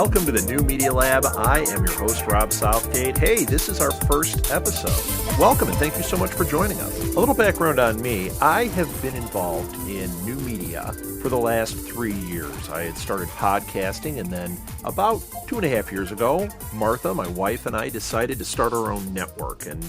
Welcome to the New Media Lab. I am your host, Rob Southgate. Hey, this is our first episode. Welcome and thank you so much for joining us. A little background on me. I have been involved in new media for the last 3 years. I had started podcasting, and then about 2.5 years ago, Martha, my wife, and I decided to start our own network, and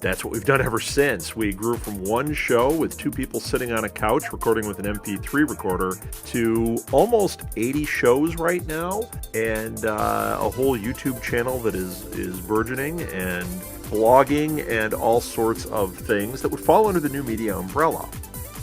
that's what we've done ever since. We grew from one show with 2 people sitting on a couch recording with an MP3 recorder to almost 80 shows right now, and a whole YouTube channel that is burgeoning, and blogging, and all sorts of things that would fall under the new media umbrella.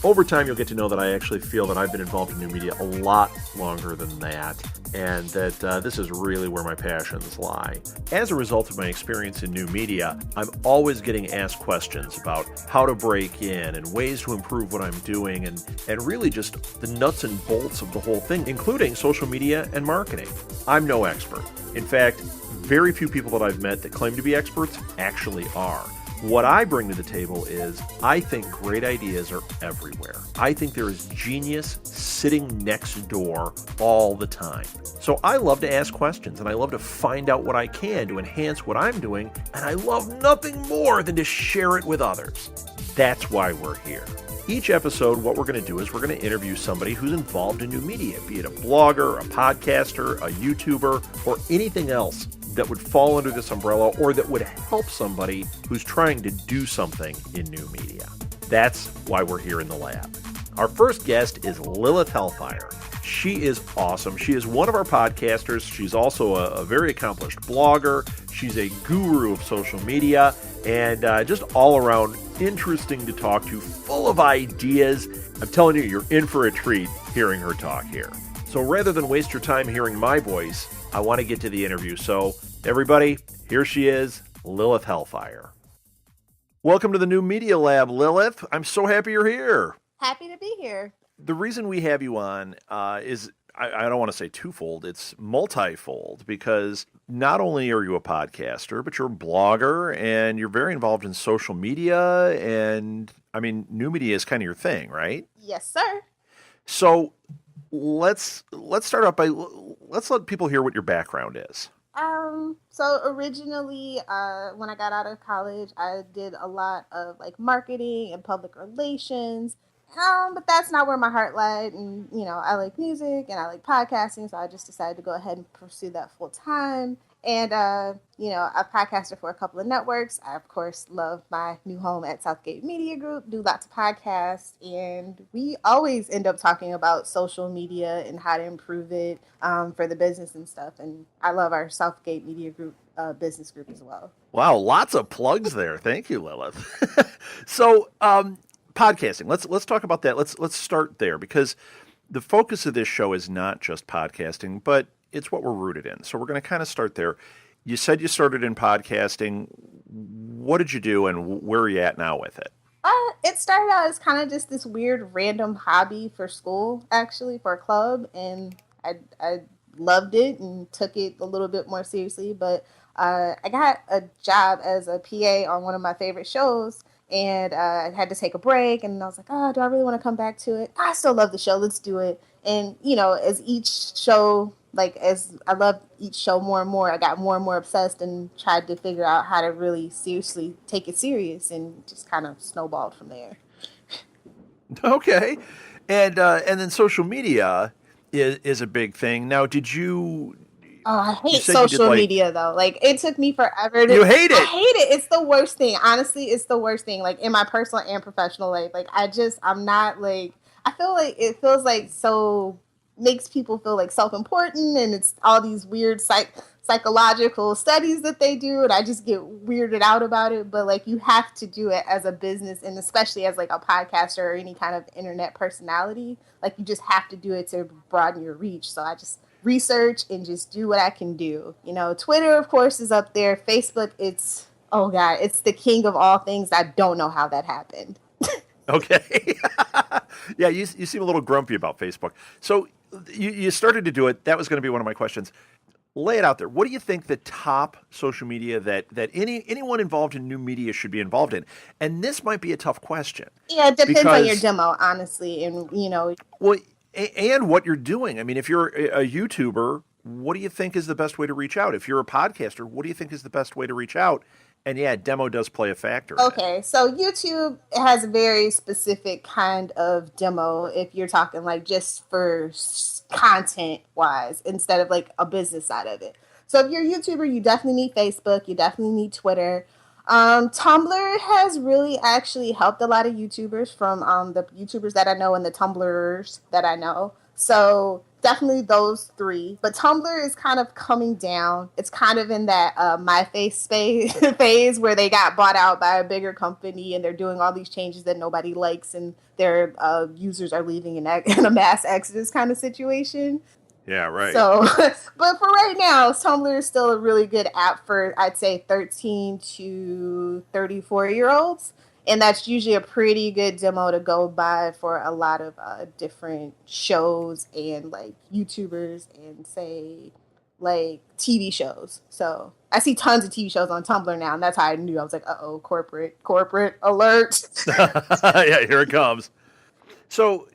Over time, you'll get to know that I actually feel that I've been involved in new media a lot longer than that, and that this is really where my passions lie. As a result of my experience in new media, I'm always getting asked questions about how to break in and ways to improve what I'm doing, and really just the nuts and bolts of the whole thing, including social media and marketing. I'm no expert. In fact, very few people that I've met that claim to be experts actually are. What I bring to the table is I think great ideas are everywhere. I think there is genius sitting next door all the time. So I love to ask questions, and I love to find out what I can to enhance what I'm doing, and I love nothing more than to share it with others. That's why we're here. Each episode, what we're going to do is we're going to interview somebody who's involved in new media, be it a blogger, a podcaster, a YouTuber, or anything else that would fall under this umbrella or that would help somebody who's trying to do something in new media. That's why we're here in the lab. Our first guest is Lilith Hellfire. She is awesome. She is one of our podcasters. She's also a very accomplished blogger. She's a guru of social media and just all around interesting to talk to, full of ideas. I'm telling you, you're in for a treat hearing her talk here. So rather than waste your time hearing my voice, I want to get to the interview. So everybody, here she is, Lilith Hellfire. Welcome to the New Media Lab, Lilith. I'm so happy you're here. Happy to be here. The reason we have you on is, I don't want to say twofold, it's multifold, because not only are you a podcaster, but you're a blogger, and you're very involved in social media, and, I mean, new media is kind of your thing, right? Yes, sir. So let's start out by, let's let people hear what your background is. So originally, when I got out of college, I did a lot of like marketing and public relations. But that's not where my heart lied. And, you know, I like music and I like podcasting. So I just decided to go ahead and pursue that full time. And, you know, I've podcasted for a couple of networks. I, of course, love my new home at Southgate Media Group, do lots of podcasts. And we always end up talking about social media and how to improve it for the business and stuff. And I love our Southgate Media Group business group as well. Wow, lots of plugs there. Thank you, Lilith. So, podcasting. Let's talk about that. Let's start there, because the focus of this show is not just podcasting, but it's what we're rooted in. So we're going to kind of start there. You said you started in podcasting. What did you do, and where are you at now with it? It started out as kind of just this weird random hobby for school, actually, for a club, and I loved it and took it a little bit more seriously. But I got a job as a PA on one of my favorite shows, and I had to take a break, and I was like, oh, do I really want to come back to it? I still love the show. Let's do it. And, you know, as each show, like, as I loved each show more and more, I got more and more obsessed and tried to figure out how to really seriously take it serious, and just kind of snowballed from there. Okay. And then social media is a big thing. Now, did you... Oh, I hate social media, though. Like, it took me forever to... You hate it? I hate it. It's the worst thing. Honestly, it's the worst thing. Like, in my personal and professional life. Like, I'm not, like... I feel like it feels like so... Makes people feel, like, self-important, and it's all these weird psychological studies that they do, and I just get weirded out about it. But, like, you have to do it as a business, and especially as, like, a podcaster or any kind of internet personality. Like, you just have to do it to broaden your reach. So I just... research and just do what I can do. You know, Twitter, of course, is up there. Facebook, it's the king of all things. I don't know how that happened. Okay. Yeah, you seem a little grumpy about Facebook. So you started to do it. That was going to be one of my questions. Lay it out there. What do you think the top social media that anyone involved in new media should be involved in? And this might be a tough question. Yeah, it depends on your demo, honestly. And, you know. Well, and what you're doing. I mean, if you're a YouTuber, what do you think is the best way to reach out? If you're a podcaster, what do you think is the best way to reach out? And yeah, demo does play a factor. Okay, so YouTube has a very specific kind of demo if you're talking like just for content wise instead of like a business side of it. So if you're a YouTuber, you definitely need Facebook, you definitely need Twitter. Tumblr has really actually helped a lot of YouTubers from the YouTubers that I know and the Tumblrers that I know. So definitely those three. But Tumblr is kind of coming down. It's kind of in that MySpace phase where they got bought out by a bigger company and they're doing all these changes that nobody likes and their users are leaving in a mass exodus kind of situation. Yeah, right. So, but for right now, Tumblr is still a really good app for, I'd say, 13 to 34-year-olds. And that's usually a pretty good demo to go by for a lot of different shows and, like, YouTubers and, say, like, TV shows. So I see tons of TV shows on Tumblr now, and that's how I knew. I was like, uh-oh, corporate alert. Yeah, here it comes. So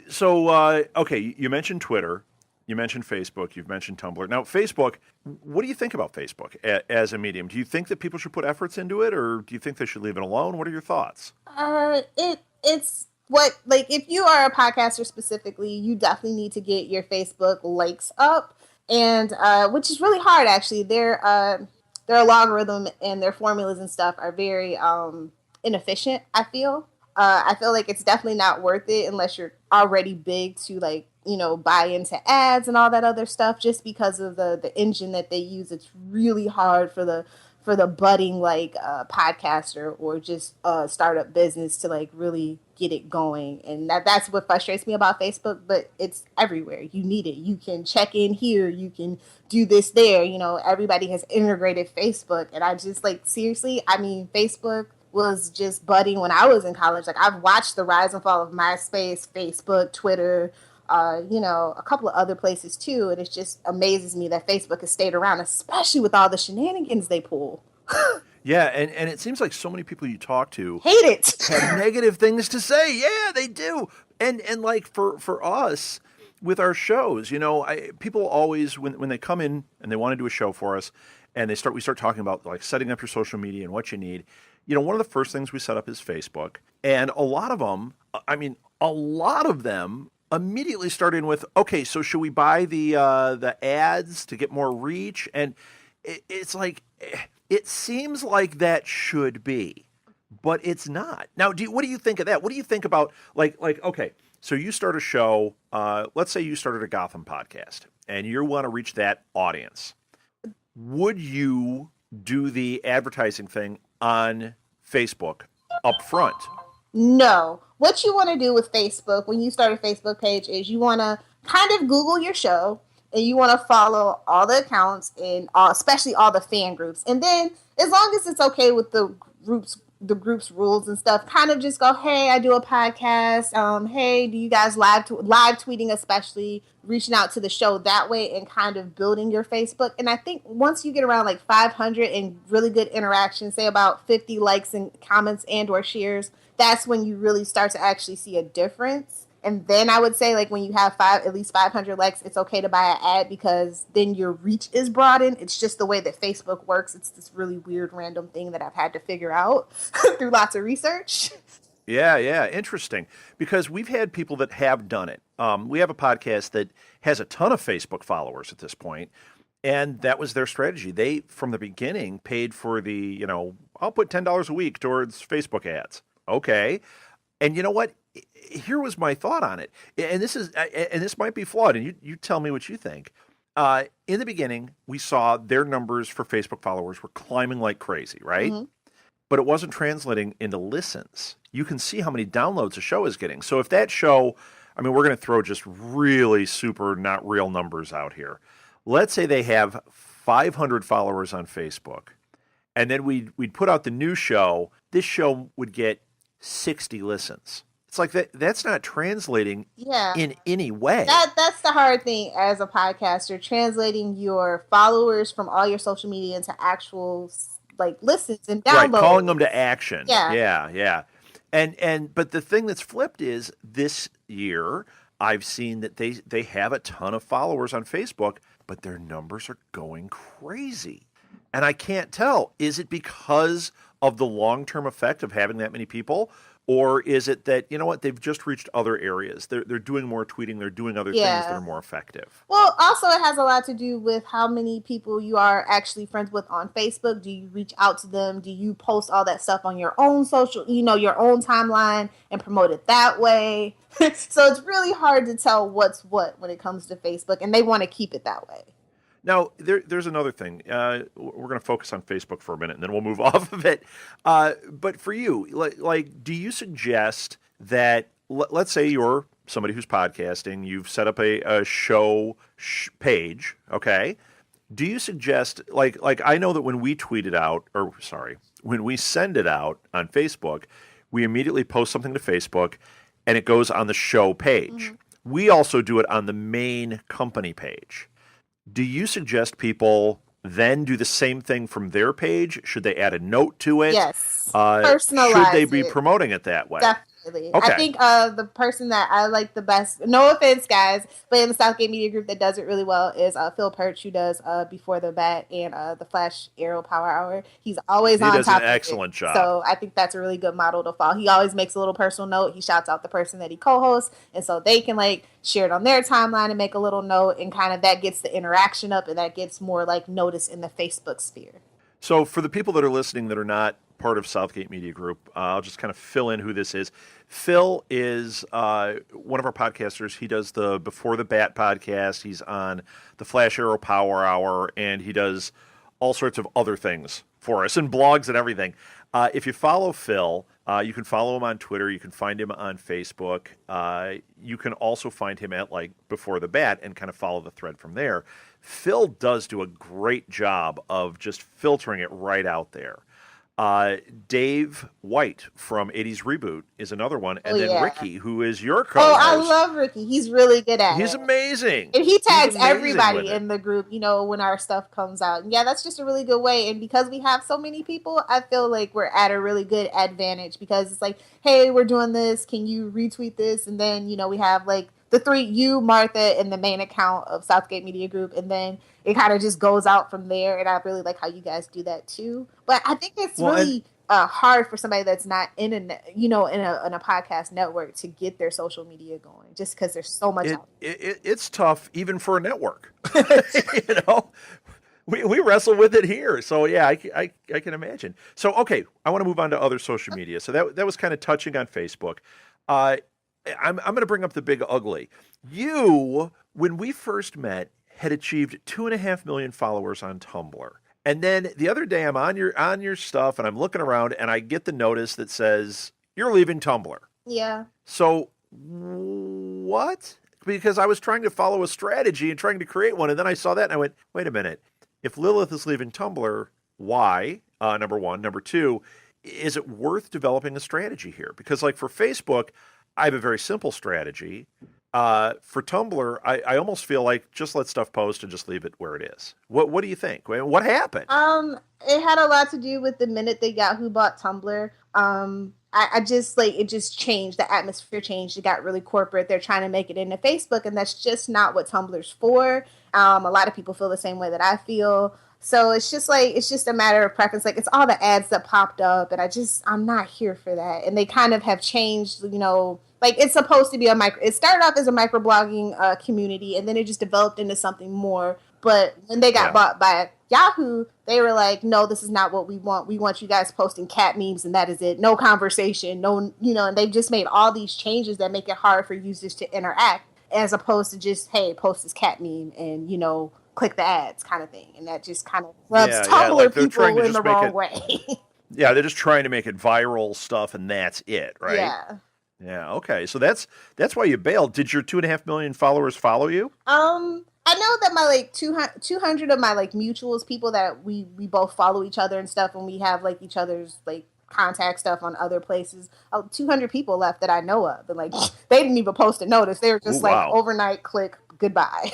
okay, you mentioned Twitter. You mentioned Facebook. You've mentioned Tumblr. Now, Facebook, what do you think about Facebook as a medium? Do you think that people should put efforts into it, or do you think they should leave it alone? What are your thoughts? It's what, like, if you are a podcaster specifically, you definitely need to get your Facebook likes up, and which is really hard, actually. Their logarithm and their formulas and stuff are very inefficient, I feel. I feel like it's definitely not worth it unless you're already big to, like, buy into ads and all that other stuff, just because of the engine that they use. It's really hard for the budding, like, podcaster or just startup business to, like, really get it going. And that's what frustrates me about Facebook, but it's everywhere. You need it. You can check in here. You can do this there. Everybody has integrated Facebook. And I just, like, seriously, I mean, Facebook was just budding when I was in college. Like, I've watched the rise and fall of MySpace, Facebook, Twitter, a couple of other places too, and it just amazes me that Facebook has stayed around, especially with all the shenanigans they pull. Yeah, and it seems like so many people you talk to hate it, have negative things to say. Yeah, they do. And like for us with our shows, people always when they come in and they want to do a show for us, and we start talking about, like, setting up your social media and what you need. One of the first things we set up is Facebook, and a lot of them immediately start in with, okay, so should we buy the ads to get more reach? And it's like, it seems like that should be, but it's not. Now, what do you think of that? What do you think about, like okay, so you start a show, let's say you started a Gotham podcast, and you want to reach that audience. Would you do the advertising thing on Facebook up front? No. What you want to do with Facebook when you start a Facebook page is you want to kind of Google your show, and you want to follow all the accounts and especially all the fan groups. And then, as long as it's okay with the group's rules and stuff, kind of just go, hey, I do a podcast. Hey, do you guys live tweeting, especially reaching out to the show that way and kind of building your Facebook. And I think once you get around like 500 and really good interaction, say about 50 likes and comments and or shares, that's when you really start to actually see a difference. And then I would say, like, when you have at least 500 likes, it's okay to buy an ad, because then your reach is broadened. It's just the way that Facebook works. It's this really weird random thing that I've had to figure out through lots of research. Yeah, interesting. Because we've had people that have done it. We have a podcast that has a ton of Facebook followers at this point, and that was their strategy. They, from the beginning, paid for the, I'll put $10 a week towards Facebook ads. Okay. And you know what? Here was my thought on it. And this might be flawed, and you tell me what you think. In the beginning, we saw their numbers for Facebook followers were climbing like crazy, right? Mm-hmm. But it wasn't translating into listens. You can see how many downloads a show is getting. So if that show, I mean, we're going to throw just really super not real numbers out here. Let's say they have 500 followers on Facebook, and then we'd put out the new show. This show would get 60 listens. It's like that's not translating in any way. That's the hard thing as a podcaster, translating your followers from all your social media into actual, like, listens and downloads. Right, calling them to action. Yeah. And but the thing that's flipped is, this year I've seen that they have a ton of followers on Facebook, but their numbers are going crazy. And I can't tell, is it because of the long-term effect of having that many people? Or is it that, you know what, they've just reached other areas. They're doing more tweeting. They're doing other things that are more effective. Well, also it has a lot to do with how many people you are actually friends with on Facebook. Do you reach out to them? Do you post all that stuff on your own social, your own timeline and promote it that way? So it's really hard to tell what's what when it comes to Facebook, and they want to keep it that way. Now, there's another thing. We're going to focus on Facebook for a minute, and then we'll move off of it. But for you, like, do you suggest that, let's say you're somebody who's podcasting, you've set up a show page, okay? Do you suggest, like I know that when we tweet it out, when we send it out on Facebook, we immediately post something to Facebook, and it goes on the show page. Mm-hmm. We also do it on the main company page. Do you suggest people then do the same thing from their page? Should they add a note to it? Yes. Personalize should they be promoting it that way? Definitely. Okay. I think the person that I like the best, no offense, guys, but in the Southgate Media Group that does it really well is Phil Perch, who does Before the Bat and the Flash Arrow Power Hour. He's always on top of it. He does an excellent job. So I think that's a really good model to follow. He always makes a little personal note. He shouts out the person that he co-hosts, and so they can share it on their timeline and make a little note, and kind of that gets the interaction up, and that gets more notice in the Facebook sphere. So for the people that are listening that are not part of Southgate Media Group, I'll just kind of fill in who this is. Phil is one of our podcasters. He does the Before the Bat podcast. He's on the Flash Arrow Power Hour, and he does all sorts of other things for us, and blogs and everything. If you follow Phil, you can follow him on Twitter. You can find him on Facebook. You can also find him at Before the Bat and kind of follow the thread from there. Phil does do a great job of just filtering it right out there. Dave White from 80s Reboot is another one. And then Ricky, who is your co-host. Oh, I love Ricky. He's really good at it. He's amazing. And he tags everybody in the group, when our stuff comes out. And yeah, that's just a really good way. And because we have so many people, I feel like we're at a really good advantage, because it's hey, we're doing this. Can you retweet this? And then, we have the three, you, Martha, and the main account of Southgate Media Group, and then it kind of just goes out from there. And I really like how you guys do that too. But I think it's really hard for somebody that's not in a podcast network to get their social media going, just because there's so much out there. It's tough even for a network. We wrestle with it here. So yeah, I can imagine. So okay, I want to move on to other social media. So that was kind of touching on Facebook. I'm going to bring up the big ugly. You, when we first met, had achieved 2.5 million followers on Tumblr. And then the other day I'm on your stuff and I'm looking around and I get the notice that says, you're leaving Tumblr. Yeah. So what? Because I was trying to follow a strategy and trying to create one. And then I saw that and I went, wait a minute. If Lilith is leaving Tumblr, why? Number one. Number two, is it worth developing a strategy here? Because for Facebook, I have a very simple strategy. For Tumblr, I almost feel like just let stuff post and just leave it where it is. What do you think? What happened? It had a lot to do with the minute they Yahoo bought Tumblr. I just it just changed. The atmosphere changed. It got really corporate. They're trying to make it into Facebook, and that's just not what Tumblr's for. A lot of people feel the same way that I feel. So it's just it's just a matter of preference. It's all the ads that popped up, and I'm not here for that. And they kind of have changed, it's supposed to be it started off as a microblogging community, and then it just developed into something more. But when they got bought by Yahoo, they were like, no, this is not what we want. We want you guys posting cat memes, and that is it. No conversation, no, and they've just made all these changes that make it hard for users to interact, as opposed to just, hey, post this cat meme and, click the ads kind of thing. And that just kind of rubs Tumblr people in the wrong way. Yeah, they're just trying to make it viral stuff, and that's it, right? Yeah. Yeah, okay. So that's why you bailed. Did your 2.5 million followers follow you? I know that my 200 of my mutuals, people that we both follow each other and stuff, and we have each other's contact stuff on other places. 200 people left that I know of, and they didn't even post a notice. They were just overnight click goodbye.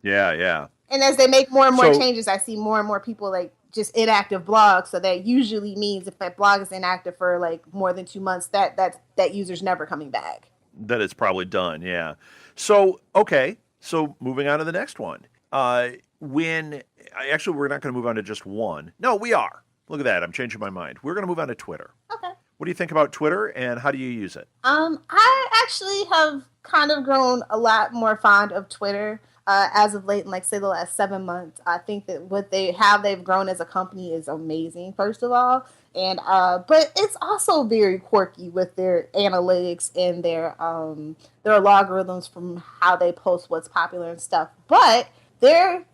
Yeah. And as they make more and more changes, I see more and more people just inactive blogs. So that usually means if that blog is inactive for more than 2 months, that user's never coming back. That it's probably done. Yeah. So okay. So moving on to the next one. We're not going to move on to just one. No, we are. Look at that. I'm changing my mind. We're going to move on to Twitter. Okay. What do you think about Twitter, and how do you use it? I actually have kind of grown a lot more fond of Twitter as of late, in like say the last 7 months. I think that they've grown as a company is amazing, first of all, and but it's also very quirky with their analytics and their logarithms from how they post what's popular and stuff. But their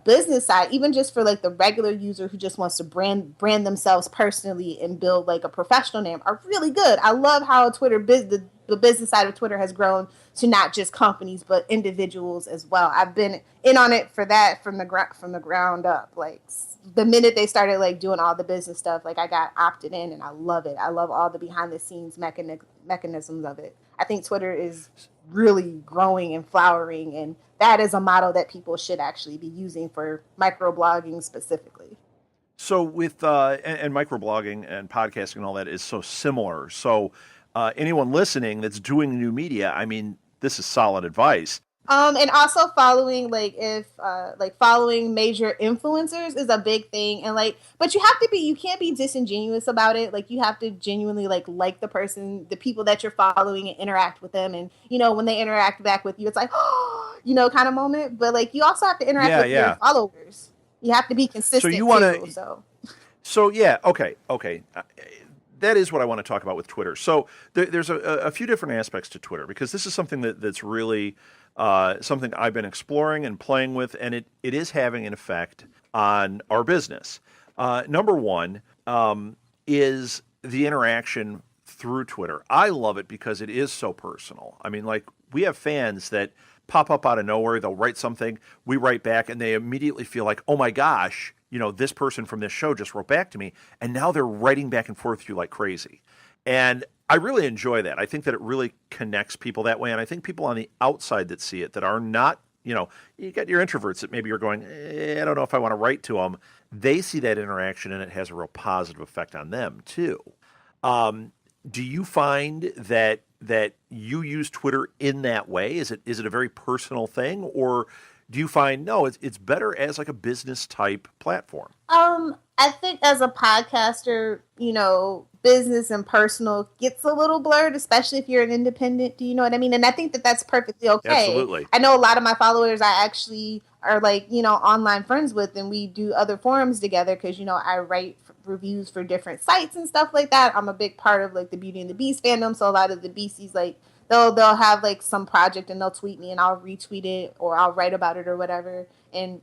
business side, even just for like the regular user who just wants to brand themselves personally and build like a professional name, are really good. I love how the business side of Twitter has grown to not just companies but individuals as well. I've been in on it for that from the ground up. Like the minute they started like doing all the business stuff, like I got opted in and I love it. I love all the behind the scenes mechanisms of it. I think Twitter is really growing and flowering, and that is a model that people should actually be using for microblogging specifically. So with and microblogging and podcasting and all that is so similar. So anyone listening that's doing new media, I mean, this is solid advice. And also following following major influencers is a big thing, and but you can't be disingenuous about it. Like you have to genuinely like the person, the people that you're following, and interact with them, and when they interact back with you, it's like kind of moment. But like you also have to interact with your followers. You have to be consistent. So you want to. So yeah, okay. That is what I want to talk about with Twitter. So there's a few different aspects to Twitter, because this is something that's really something I've been exploring and playing with, and it is having an effect on our business. Number one is the interaction through Twitter. I love it because it is so personal. I mean, like we have fans that pop up out of nowhere. They'll write something, we write back, and they immediately feel like, oh my gosh, this person from this show just wrote back to me, and now they're writing back and forth with you like crazy. And I really enjoy that. I think that it really connects people that way, and I think people on the outside that see it, that are not, you got your introverts that maybe you're going, I don't know if I want to write to them. They see that interaction, and it has a real positive effect on them, too. Do you find that you use Twitter in that way? Is it a very personal thing, or do you find, no, it's better as like a business type platform? I think as a podcaster, business and personal gets a little blurred, especially if you're an independent. Do you know what I mean? And I think that that's perfectly okay. Absolutely. I know a lot of my followers I actually are online friends with, and we do other forums together because, I write reviews for different sites and stuff like that. I'm a big part of the Beauty and the Beast fandom. So a lot of the beasties, they'll have some project and they'll tweet me and I'll retweet it or I'll write about it or whatever. And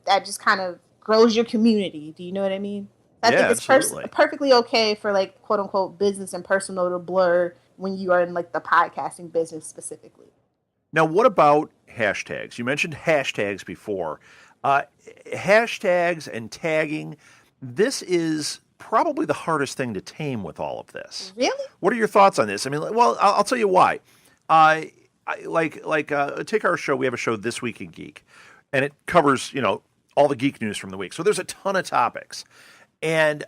that just kind of grows your community. Do you know what I mean? I think it's perfectly okay for quote unquote business and personal to blur when you are in the podcasting business specifically. Now, what about hashtags? You mentioned hashtags before. Hashtags and tagging, this is probably the hardest thing to tame with all of this. Really? What are your thoughts on this? I mean, well, I'll tell you why. Take our show. We have a show, This Week in Geek, and it covers, all the geek news from the week. So there's a ton of topics, and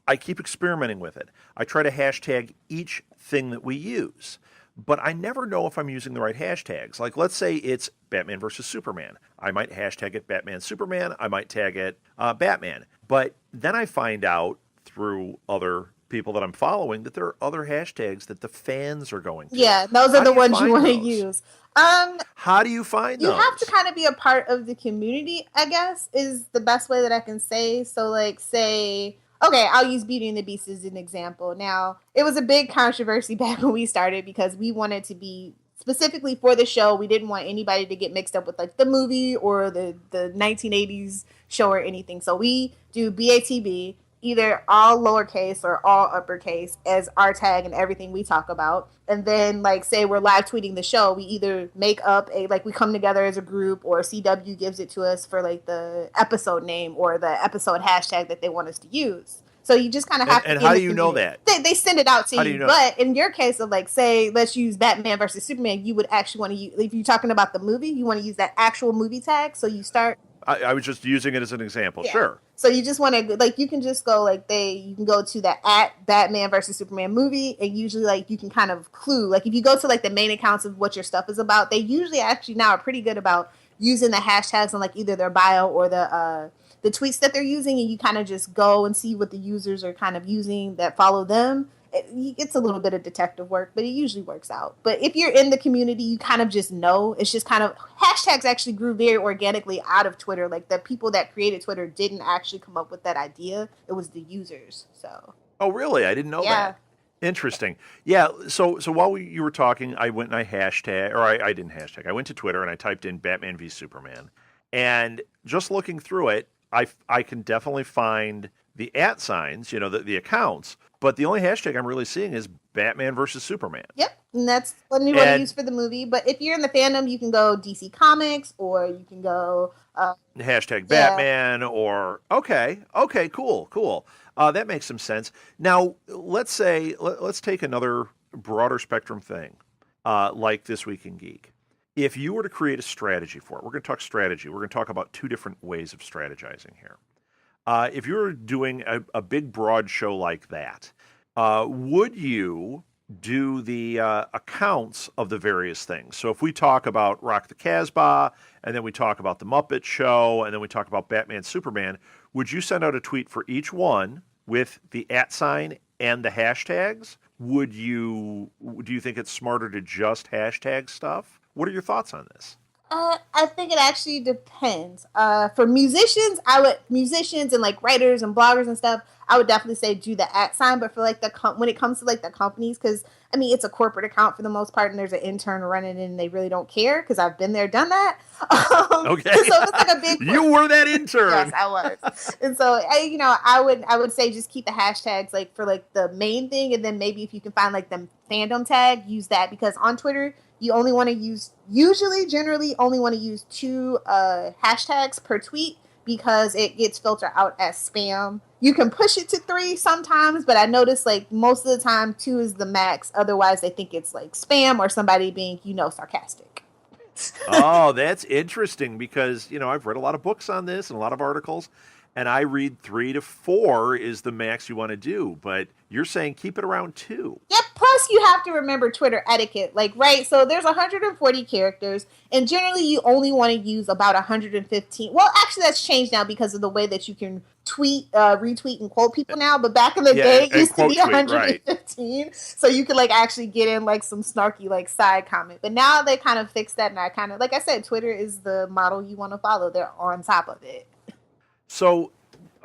I keep experimenting with it. I try to hashtag each thing that we use, but I never know if I'm using the right hashtags. Like, let's say it's Batman versus Superman. I might hashtag it Batman Superman. I might tag it Batman. But then I find out through other people that I'm following that there are other hashtags that the fans are going through. Yeah, those are the ones you want to use. How do you find those? You have to kind of be a part of the community, I guess, is the best way that I can say. So, say, okay, I'll use Beauty and the Beast as an example. Now, it was a big controversy back when we started because we wanted to be, specifically for the show, we didn't want anybody to get mixed up with, the movie or the 1980s show or anything. So we do BATB, either all lowercase or all uppercase as our tag and everything we talk about. And then say we're live tweeting the show, we either make up we come together as a group, or CW gives it to us for the episode name or the episode hashtag that they want us to use. So you just kind of have to. And how do you know that? They send it out to you. Do you know? But in your case of say, let's use Batman versus Superman, you would actually want to use, if you're talking about the movie, you want to use that actual movie tag. So you start. I was just using it as an example. Yeah. Sure. So you just want to you can just go you can go to the @Batman versus Superman movie, and usually you can kind of clue if you go to the main accounts of what your stuff is about, they usually actually now are pretty good about using the hashtags on like either their bio or the tweets that they're using, and you kind of just go and see what the users are kind of using that follow them. It's a little bit of detective work, but it usually works out. But if you're in the community, you kind of just know. It's just kind of, hashtags actually grew very organically out of Twitter. Like the people that created Twitter didn't actually come up with that idea. It was the users. So. Oh, really? I didn't know that. Interesting. Yeah. So while you were talking, I went and I hashtag, or I didn't hashtag. I went to Twitter and I typed in Batman v Superman, and just looking through it, I can definitely find the @ signs, the accounts, but the only hashtag I'm really seeing is Batman versus Superman. Yep, and that's what you want to use for the movie. But if you're in the fandom, you can go DC Comics, or you can go hashtag Batman, or okay, cool. That makes some sense. Now, let's take another broader spectrum thing, like This Week in Geek. If you were to create a strategy for it, we're going to talk strategy. We're going to talk about two different ways of strategizing here. If you were doing a big, broad show like that, would you do the accounts of the various things? So if we talk about Rock the Casbah, and then we talk about The Muppet Show, and then we talk about Batman, Superman, would you send out a tweet for each one with the @ sign and the hashtags? Do you think it's smarter to just hashtag stuff? What are your thoughts on this? I think it actually depends. For musicians and like writers and bloggers and stuff, I would definitely say do the @ sign. But for like when it comes to like the companies, because I mean it's a corporate account for the most part, and there's an intern running it, and they really don't care because I've been there, done that. Okay. So it's like a big. You were that intern. Yes, I was. And so I would say just keep the hashtags like for like the main thing, and then maybe if you can find like the fandom tag, use that, because on Twitter you only want to generally only want to use 2 hashtags per tweet, because it gets filtered out as spam. You can push it to 3 sometimes, but I notice like most of the time 2 is the max. Otherwise they think it's like spam or somebody being, sarcastic. Oh, that's interesting, because, I've read a lot of books on this and a lot of articles, and I read 3 to 4 is the max you want to do, but you're saying keep it around 2. Yep. Plus, you have to remember Twitter etiquette. Like, right? So there's 140 characters, and generally you only want to use about 115. Well, actually, that's changed now because of the way that you can tweet, retweet, and quote people now. But back in the day, it used to be 115. Right. So you could like actually get in like some snarky like side comment. But now they kind of fixed that, and I kind of, like I said, Twitter is the model you want to follow. They're on top of it. So,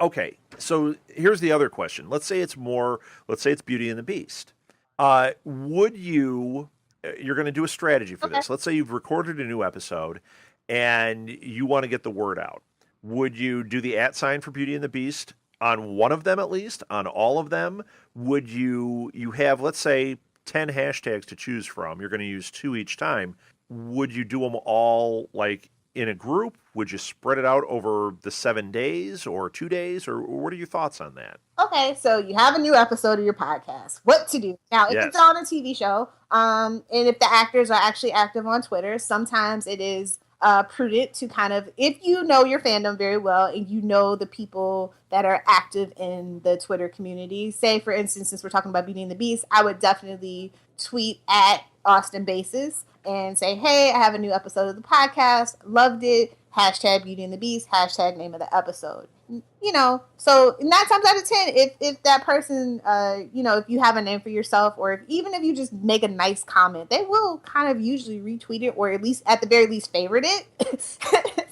okay. So here's the other question. Let's say it's Beauty and the Beast. You're going to do a strategy for this. Let's say you've recorded a new episode and you want to get the word out. Would you do the @ sign for Beauty and the Beast on one of them at least? On all of them? Would you have, let's say, 10 hashtags to choose from. You're going to use 2 each time. Would you do them all like in a group? Would you spread it out over the 7 days or 2 days? Or what are your thoughts on that? Okay, so you have a new episode of your podcast. What to do? Now, if it's on a TV show, and if the actors are actually active on Twitter, sometimes it is prudent to kind of, if you know your fandom very well and you know the people that are active in the Twitter community, say, for instance, since we're talking about Beauty and the Beast, I would definitely tweet at Austin Bases and say, hey, I have a new episode of the podcast. Loved it. Hashtag Beauty and the Beast. Hashtag name of the episode. So 9 times out of 10, if that person, if you have a name for yourself, or even if you just make a nice comment, they will kind of usually retweet it, or at the very least favorite it.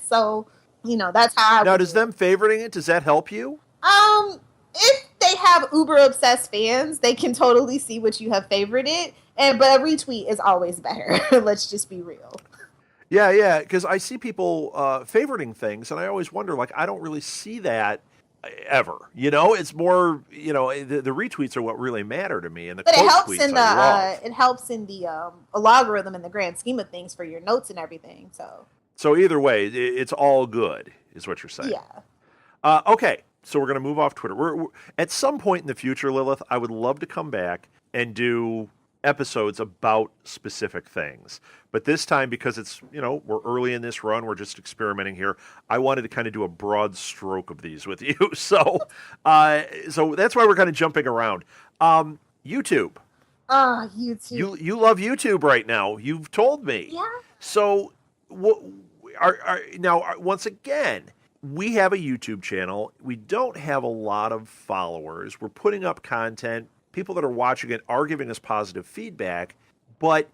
So, that's how I Now, does them favoriting it, does that help you? If they have uber obsessed fans, they can totally see what you have favorited. But a retweet is always better. Let's just be real. Yeah, because I see people favoriting things, and I always wonder, like, I don't really see that ever. It's more, the retweets are what really matter to me, and the quote tweets I love. It helps in the algorithm in the grand scheme of things for your notes and everything. So either way, it's all good, is what you're saying. Yeah. Okay, so we're going to move off Twitter. We're at some point in the future, Lilith, I would love to come back and do episodes about specific things. But this time, because it's, we're early in this run, we're just experimenting here, I wanted to kind of do a broad stroke of these with you. So that's why we're kind of jumping around. YouTube. YouTube. You love YouTube right now. You've told me. Yeah. So once again, we have a YouTube channel. We don't have a lot of followers. We're putting up content. People that are watching it are giving us positive feedback. But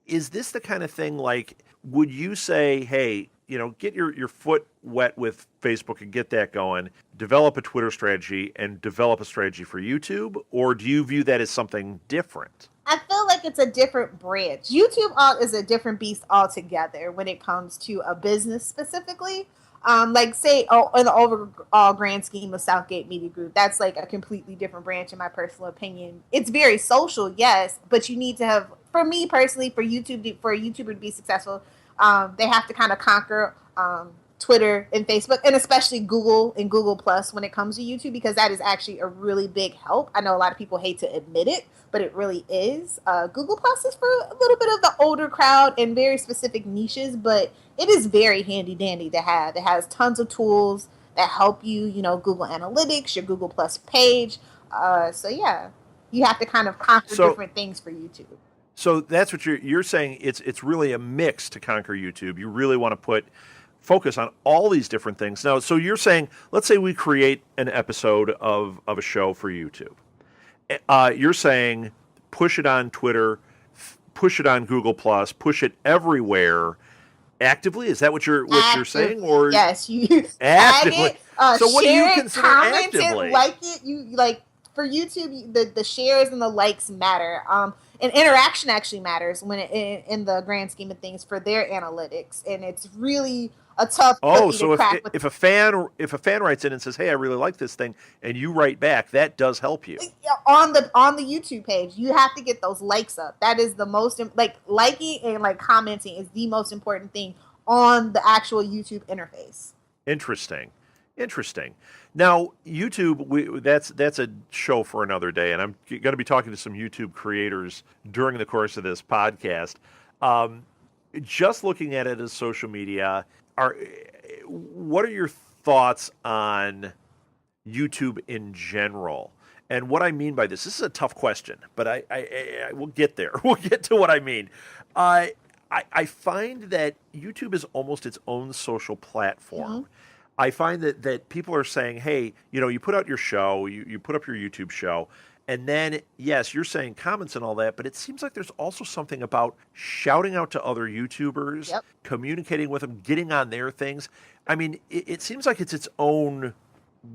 is this the kind of thing, like, would you say, hey, get your foot wet with Facebook and get that going, develop a Twitter strategy and develop a strategy for YouTube? Or do you view that as something different? I feel like it's a different branch. YouTube is a different beast altogether when it comes to a business specifically. Like say, in the overall grand scheme of Southgate Media Group, that's like a completely different branch in my personal opinion. It's very social, yes, but you need to have, for me personally, for a YouTuber to be successful, they have to kind of conquer Twitter and Facebook, and especially Google and Google Plus when it comes to YouTube, because that is actually a really big help. I know a lot of people hate to admit it, but it really is. Google Plus is for a little bit of the older crowd and very specific niches, but it is very handy dandy to have. It has tons of tools that help you, Google Analytics, your Google Plus page. So yeah, you have to kind of conquer different things for YouTube. So that's what you're saying. It's really a mix to conquer YouTube. You really want to focus on all these different things. Now, so you're saying, let's say we create an episode of a show for YouTube. You're saying push it on Twitter, push it on Google Plus, push it everywhere actively. Is that what you're saying? Or yes, you actively. So what do you consider comment actively? It, like it. You like for YouTube, the shares and the likes matter. And interaction actually matters when in the grand scheme of things for their analytics, and it's really a tough cookie to crack. If a fan writes in and says, "Hey, I really like this thing," and you write back, that does help you. On the YouTube page, you have to get those likes up. That is the most liking and commenting is the most important thing on the actual YouTube interface. Interesting. Now, YouTube, that's a show for another day, and I'm going to be talking to some YouTube creators during the course of this podcast. Just looking at it as social media, what are your thoughts on YouTube in general? And what I mean by this is a tough question, but I will get there. We'll get to what I mean. I find that YouTube is almost its own social platform. Mm-hmm. I find that people are saying, hey, you put out your show, you put up your YouTube show, and then, yes, you're saying comments and all that, but it seems like there's also something about shouting out to other YouTubers, yep, communicating with them, getting on their things. I mean, it seems like it's its own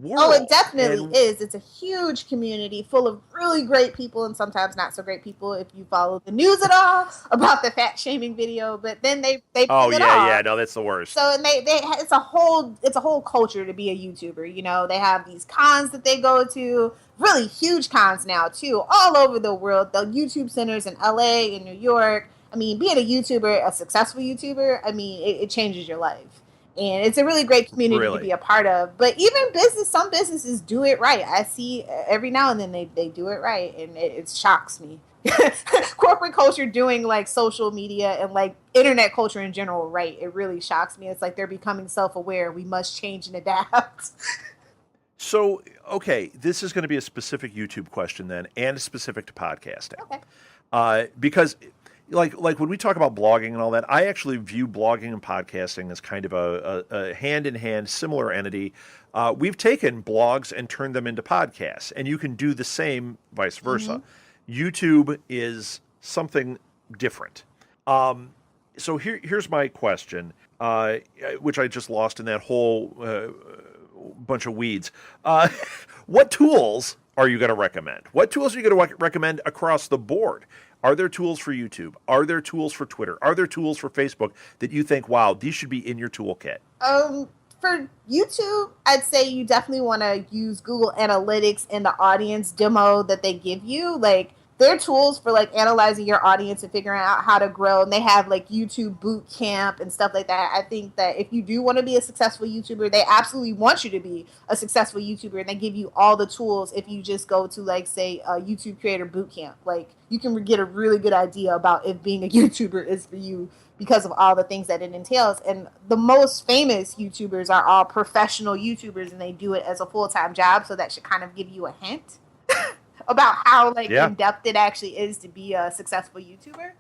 world. Oh, it definitely is. It's a huge community full of really great people and sometimes not so great people if you follow the news at all about the fat shaming video, but then they oh yeah, no, that's the worst. So and it's a whole culture to be a YouTuber. They have these cons that they go to, really huge cons now too, all over the world. The YouTube centers in LA, in New York. I mean, being a YouTuber, a successful YouTuber, I mean, it changes your life. And it's a really great community to be a part of. But even some businesses do it right. I see every now and then they do it right, and it shocks me. Corporate culture doing social media and internet culture in general right, it really shocks me. It's like they're becoming self-aware. We must change and adapt. So, okay, this is going to be a specific YouTube question then, and specific to podcasting. Okay. Because like when we talk about blogging and all that, I actually view blogging and podcasting as kind of a hand-in-hand similar entity. We've taken blogs and turned them into podcasts, and you can do the same vice versa. Mm-hmm. YouTube is something different. So here's my question, which I just lost in that whole bunch of weeds. What tools are you going to recommend? What tools are you going to recommend across the board? Are there tools for YouTube? Are there tools for Twitter? Are there tools for Facebook that you think, wow, these should be in your toolkit? For YouTube, I'd say you definitely want to use Google Analytics and the audience demo that they give you. They're tools for analyzing your audience and figuring out how to grow. And they have YouTube boot camp and stuff like that. I think that if you do want to be a successful YouTuber, they absolutely want you to be a successful YouTuber. And they give you all the tools if you just go to say a YouTube creator boot camp. You can get a really good idea about if being a YouTuber is for you because of all the things that it entails. And the most famous YouTubers are all professional YouTubers, and they do it as a full-time job. So that should kind of give you a hint about how in-depth it actually is to be a successful YouTuber.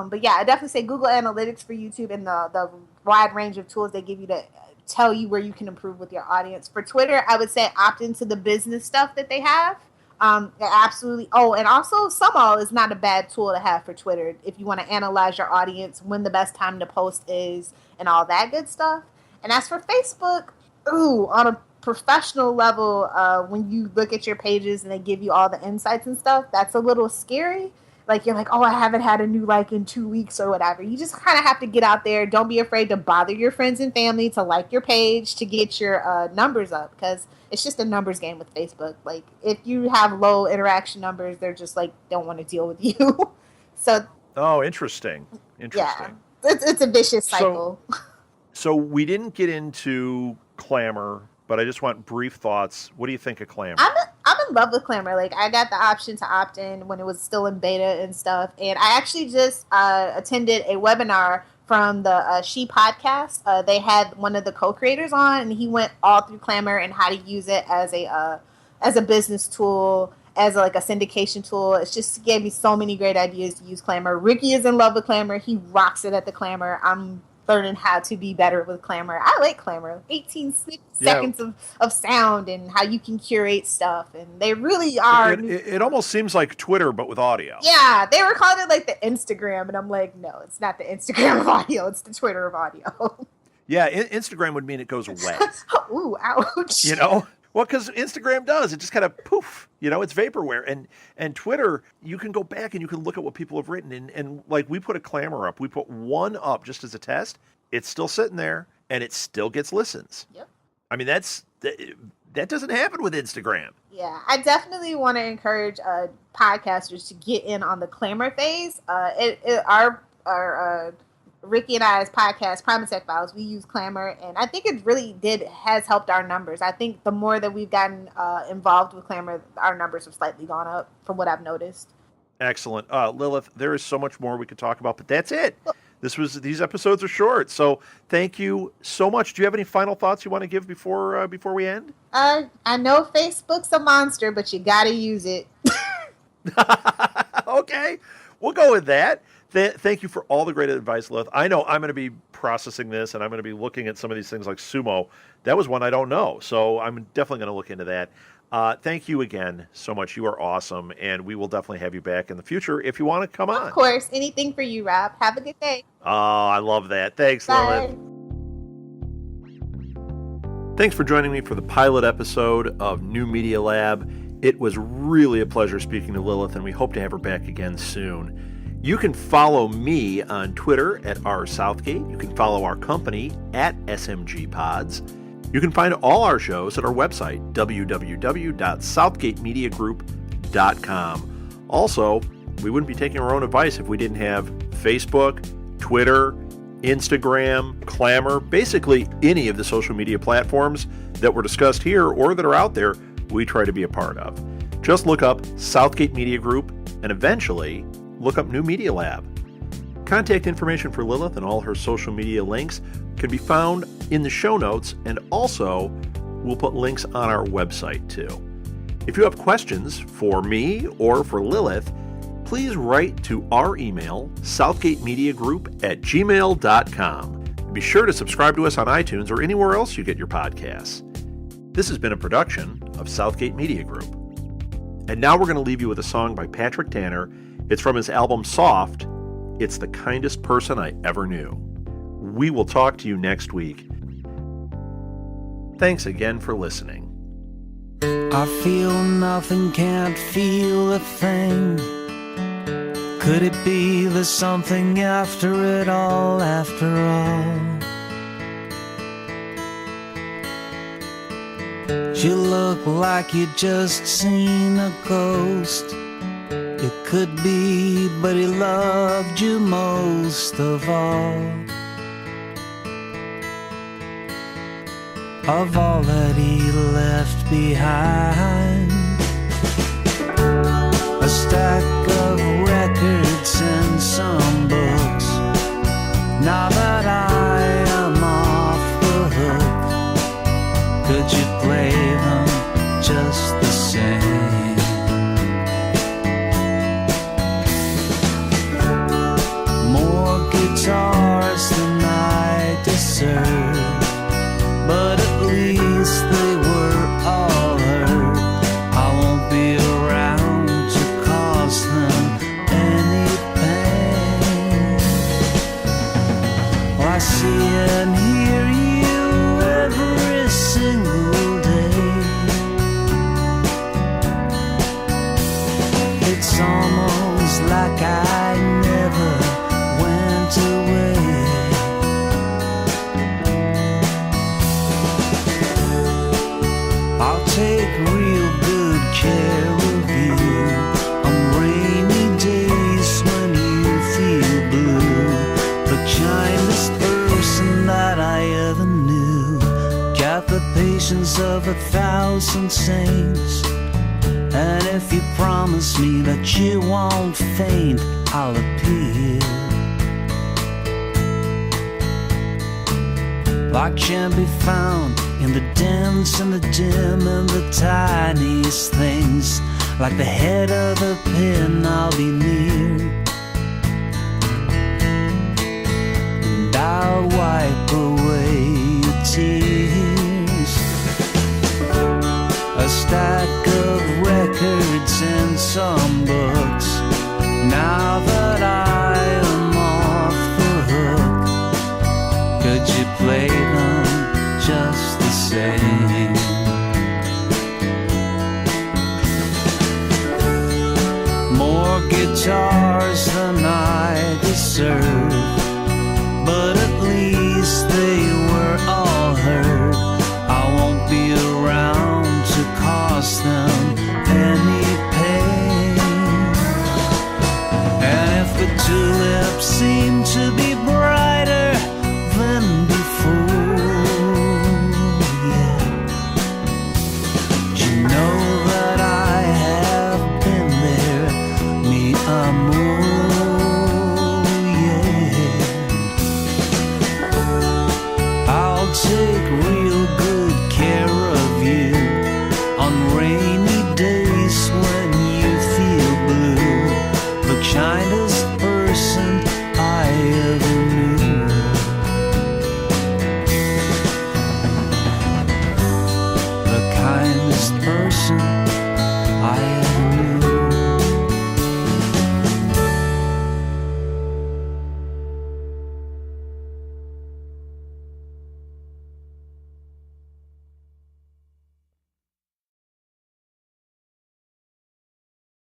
But yeah, I definitely say Google Analytics for YouTube and the wide range of tools they give you to tell you where you can improve with your audience. For Twitter, I would say opt into the business stuff that they have. Absolutely. Oh, and also Sumall is not a bad tool to have for Twitter if you want to analyze your audience, when the best time to post is, and all that good stuff. And as for Facebook, on a professional level, when you look at your pages and they give you all the insights and stuff, that's a little scary. Like, you're like, oh, I haven't had a new like in 2 weeks or whatever. You just kind of have to get out there. Don't be afraid to bother your friends and family to like your page to get your numbers up, because it's just a numbers game with Facebook. Like, if you have low interaction numbers, they're just like, don't want to deal with you. So. Oh, interesting. Yeah, it's a vicious cycle. So we didn't get into Clamor, but I just want brief thoughts. What do you think of Clamor? I'm in love with Clamor. Like, I got the option to opt in when it was still in beta and stuff. And I actually just attended a webinar from the She podcast. They had one of the co-creators on, and he went all through Clamor and how to use it as a business tool, as like a syndication tool. It's just gave me so many great ideas to use Clamor. Ricky is in love with Clamor. He rocks it at the Clamor. I'm learning how to be better with Clamor. I like Clamor. 18 seconds of sound, and how you can curate stuff. And they really are. It almost seems like Twitter, but with audio. Yeah, they were calling it like the Instagram. And I'm like, no, it's not the Instagram of audio. It's the Twitter of audio. Yeah, Instagram would mean it goes away. Ooh, ouch. You know? Well, because Instagram does. It just kind of poof, it's vaporware. And Twitter, you can go back and you can look at what people have written. And like, we put a Clamor up. We put one up just as a test. It's still sitting there, and it still gets listens. Yep. I mean, that doesn't happen with Instagram. Yeah, I definitely want to encourage podcasters to get in on the Clamor phase. Our Ricky and I's podcast, Prime Tech Files, we use Clamor, and I think it really has helped our numbers. I think the more that we've gotten involved with Clamor, our numbers have slightly gone up from what I've noticed. Excellent. Lilith, there is so much more we could talk about, but that's it. These episodes are short, so thank you so much. Do you have any final thoughts you want to give before we end? I know Facebook's a monster, but you got to use it. Okay, we'll go with that. Thank you for all the great advice, Lilith. I know I'm going to be processing this, and I'm going to be looking at some of these things like Sumo. That was one I don't know, so I'm definitely going to look into that. Thank you again so much. You are awesome, and we will definitely have you back in the future if you want to come on. Of course. Anything for you, Rob. Have a good day. Oh, I love that. Thanks, Bye. Lilith. Thanks for joining me for the pilot episode of New Media Lab. It was really a pleasure speaking to Lilith, and we hope to have her back again soon. You can follow me on Twitter at rsouthgate. You can follow our company at SMGPods. You can find all our shows at our website, www.southgatemediagroup.com. Also, we wouldn't be taking our own advice if we didn't have Facebook, Twitter, Instagram, Clamor, basically any of the social media platforms that were discussed here or that are out there, we try to be a part of. Just look up Southgate Media Group and eventually look up New Media Lab. Contact information for Lilith and all her social media links can be found in the show notes, and also we'll put links on our website too. If you have questions for me or for Lilith, please write to our email, southgatemediagroup@gmail.com. Be sure to subscribe to us on iTunes or anywhere else you get your podcasts. This has been a production of Southgate Media Group. And now we're going to leave you with a song by Patrick Tanner. It's from his album Soft. It's the kindest person I ever knew. We will talk to you next week. Thanks again for listening. I feel nothing, can't feel a thing. Could it be there's something after it all, after all? You look like you just seen a ghost. It could be, but he loved you most of all. Of all that he left behind, a stack of records and some books. Now that I am off the hook, could you play them just the same? More guitars than I desire. and saints. And if you promise me that you won't faint, I'll appear. Light can be found in the dense and the dim and the tiniest things. Like the head of a pin, I'll be near. And I'll wipe away your tears. A stack of records and some books. Now that I am off the hook, could you play them just the same? More guitars than I deserve, but at